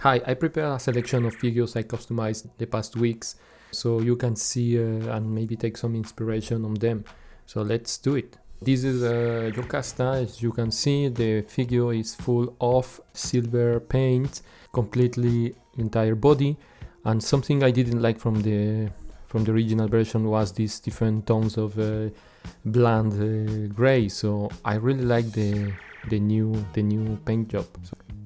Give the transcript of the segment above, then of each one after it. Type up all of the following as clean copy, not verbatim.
Hi, I prepared a selection of figures I customized the past weeks so you can see and maybe take some inspiration on them. So let's do it. This is Yocasta. As you can see, the figure is full of silver paint, completely entire body. And something I didn't like from the original version was these different tones of bland gray. So I really like the new paint job.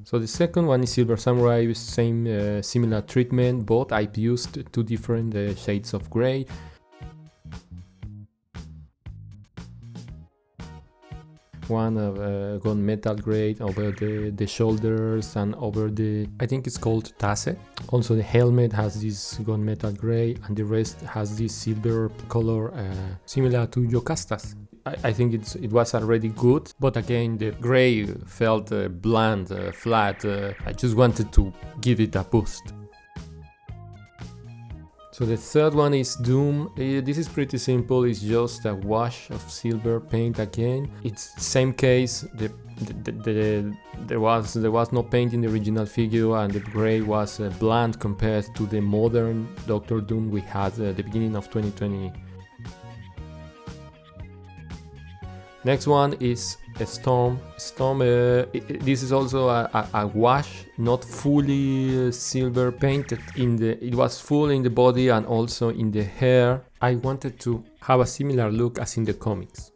So the second one is Silver Samurai with same similar treatment, but I've used two different shades of gray. One of gunmetal gray over the shoulders and over I think it's called Tasse. Also the helmet has this gunmetal gray and the rest has this silver color similar to Yocasta's. I think it was already good, but again the gray felt bland, flat. I just wanted to give it a boost. So the third one is Doom. This is pretty simple. It's just a wash of silver paint again. It's same case. There was no paint in the original figure, and the gray was bland compared to the modern Doctor Doom we had at the beginning of 2020. Next one is a Storm. This is also a wash, not fully silver painted. It was full in the body and also in the hair. I wanted to have a similar look as in the comics.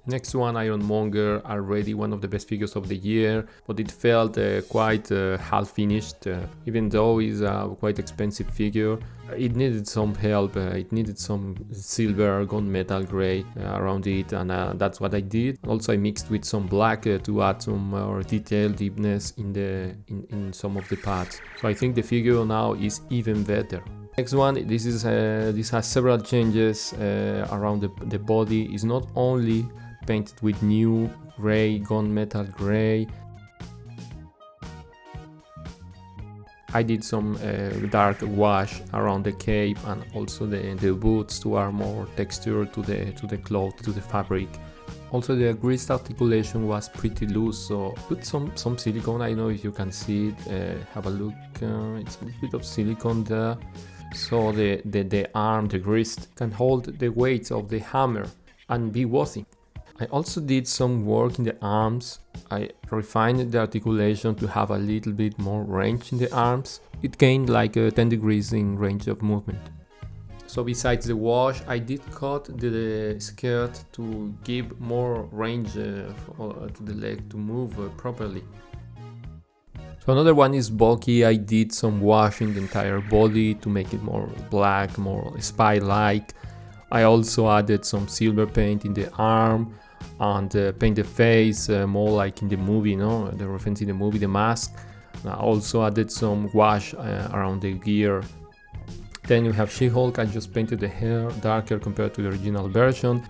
Next one, Ironmonger, already one of the best figures of the year, but it felt quite half finished, even though it's a quite expensive figure. It needed some help, it needed some silver, gunmetal gray around it, and that's what I did. Also I mixed with some black to add some more detail, deepness in some of the parts. So I think the figure now is even better. Next one, this has several changes around the body. It's not only painted with new gray, gunmetal gray. I did some dark wash around the cape and also the boots to add more texture to the cloth, to the fabric. Also the wrist articulation was pretty loose, so put some silicone. I don't know if you can see it. Have a look. It's a little bit of silicone there, so the arm, the wrist can hold the weight of the hammer and be worthy. I also did some work in the arms. I refined the articulation to have a little bit more range in the arms. It gained like 10 degrees in range of movement. So besides the wash, I did cut the skirt to give more range to the leg to move properly. So another one is bulky. I did some wash in the entire body to make it more black, more spy-like. I also added some silver paint in the arm and paint the face more like in the movie, the reference in the movie, the mask. I also added some wash around the gear. Then we have She-Hulk. I just painted the hair darker compared to the original version.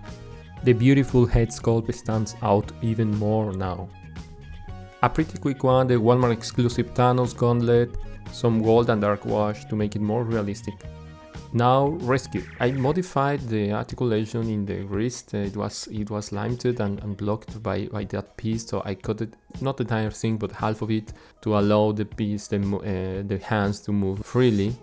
The beautiful head sculpt stands out even more now. A pretty quick one, the Walmart exclusive Thanos gauntlet, some gold and dark wash to make it more realistic. Now Rescue. I modified the articulation in the wrist. It was limed and blocked by that piece, so I cut it, not the entire thing but half of it, to allow the piece, the hands to move freely.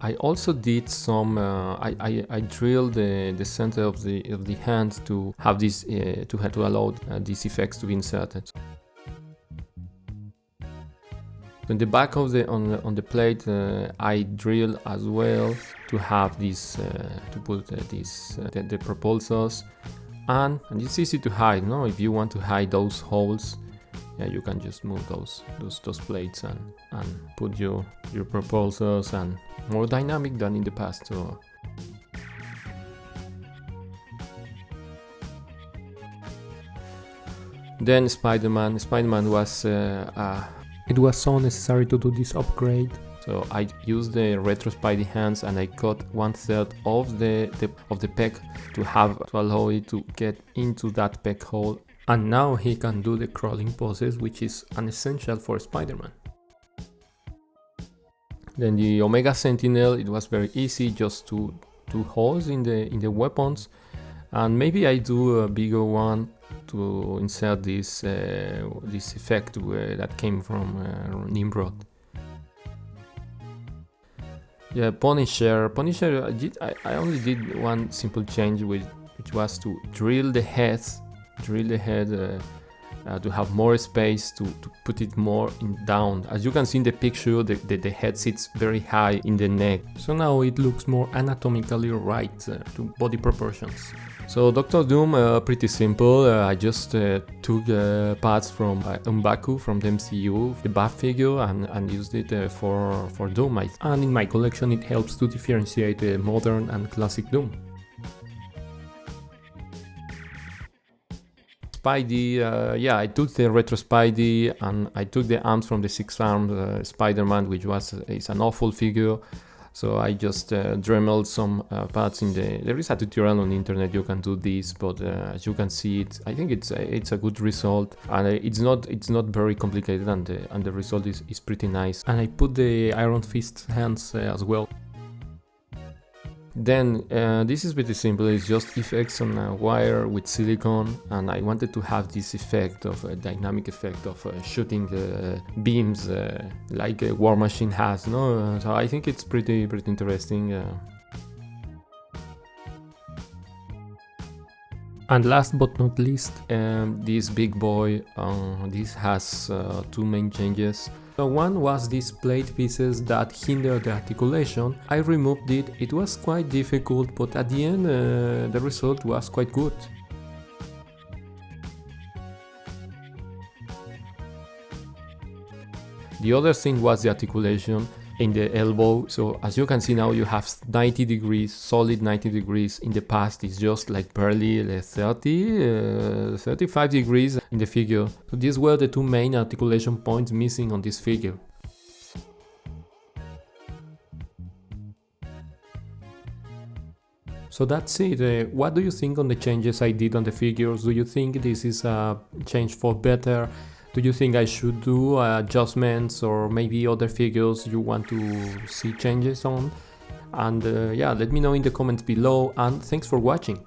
I also did some. I drilled the center of the hand to have this to allow these effects to be inserted. In the back of on the plate, I drill as well to have this to put the propulsors, and it's easy to hide. No, if you want to hide those holes, yeah, you can just move those plates and put your propulsors, and more dynamic than in the past. So. Then Spider-Man was. It was so necessary to do this upgrade. So I used the retro Spidey hands and I cut 1/3 of the peg to allow it to get into that peg hole. And now he can do the crawling poses, which is an essential for Spider-Man. Then the Omega Sentinel, it was very easy, just two holes in the weapons, and maybe I do a bigger one to insert this effect that came from Nimrod. Yeah, Punisher. Punisher, I only did one simple change, which was to drill the head, to have more space to put it more down. As you can see in the picture, the head sits very high in the neck. So now it looks more anatomically right to body proportions. So Doctor Doom, pretty simple. I just took parts from M'Baku from the MCU, the Bat figure, and used it for Doom. And in my collection it helps to differentiate modern and classic Doom. Spidey, yeah, I took the retro Spidey and I took the arms from the six-armed Spider-Man, which is an awful figure. So I just dremeled some parts in there is a tutorial on the internet, you can do this, but as you can see, I think it's a good result, and it's not very complicated, and the result is pretty nice. And I put the Iron Fist hands as well. Then this is pretty simple, it's just effects on a wire with silicone, and I wanted to have this effect of a dynamic effect of shooting the beams like a War Machine has, no? So I think it's pretty interesting. And last but not least, this big boy, this has two main changes. So one was these plate pieces that hinder the articulation. I removed it, it was quite difficult, but at the end the result was quite good. The other thing was the articulation in the elbow. So as you can see now, you have 90 degrees, solid 90 degrees. In the past it's just like barely 35 degrees in the figure. So these were the two main articulation points missing on this figure. So that's it. What do you think on the changes I did on the figures? Do you think this is a change for better? Do you think I should do adjustments, or maybe other figures you want to see changes on? And yeah, let me know in the comments below, and thanks for watching.